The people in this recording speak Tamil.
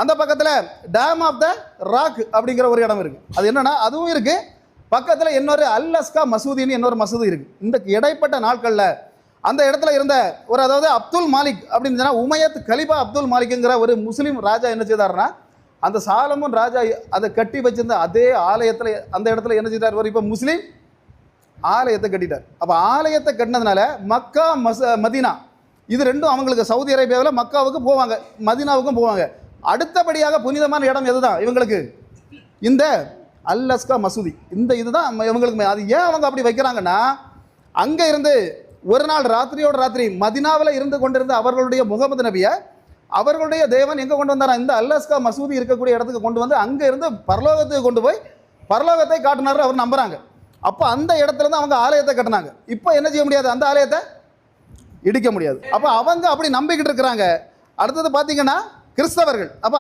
அந்த பக்கத்தில் டேம் ஆஃப் த ராக் அப்படிங்கிற ஒரு இடம் இருக்குது. அது என்னன்னா அதுவும் இருக்குது. பக்கத்தில் இன்னொரு அல் அஸ்கா மசூதின்னு இன்னொரு மசூதி இருக்குது. இந்த இடைப்பட்ட நாட்களில் அந்த இடத்துல இருந்த ஒரு அதாவது அப்துல் மாலிக் அப்படின்னு சொன்னால் உமையத் கலிபா அப்துல் மாலிக்குங்கிற ஒரு முஸ்லீம் ராஜா என்ன செய்தார்னா அந்த சாலமோன் ராஜா அதை கட்டி வச்சிருந்த அதே ஆலயத்தில் அந்த இடத்துல என்ன செய்தார், இப்போ முஸ்லீம் ஆலயத்தை கட்டிட்டார். அப்போ ஆலயத்தை கட்டினதுனால மக்கா மதீனா இது ரெண்டும் அவங்களுக்கு சவுதி அரேபியாவில் மக்காவுக்கு போவாங்க, மதீனாவுக்கும் போவாங்க. அடுத்தபடியாக புனிதமான இடம் எதுதான் இவங்களுக்கு? இந்த அல் அஸ்கா மசூதி. இந்த இதுதான் இவங்களுக்கு. அது ஏன் அவங்க அப்படி வைக்கிறாங்கன்னா அங்கே இருந்து ஒரு நாள் ராத்திரியோட ராத்திரி மதினாவில் இருந்து கொண்டிருந்த அவர்களுடைய முகமது நபியை அவர்களுடைய தேவன் எங்கே கொண்டு வந்தாரா? இந்த அல் அஸ்கா மசூதி இருக்கக்கூடிய இடத்துக்கு கொண்டு வந்து அங்கே இருந்து பரலோகத்துக்கு கொண்டு போய் பரலோகத்தை காட்டினார் அவர் நம்புறாங்க. அப்போ அந்த இடத்துல இருந்து அவங்க ஆலயத்தை கட்டினாங்க. இப்போ என்ன செய்ய முடியாது, அந்த ஆலயத்தை இடிக்க முடியாது. அப்போ அவங்க அப்படி நம்பிக்கிட்டு இருக்கிறாங்க. அடுத்தது பார்த்தீங்கன்னா கிறிஸ்தவர்கள். அப்போ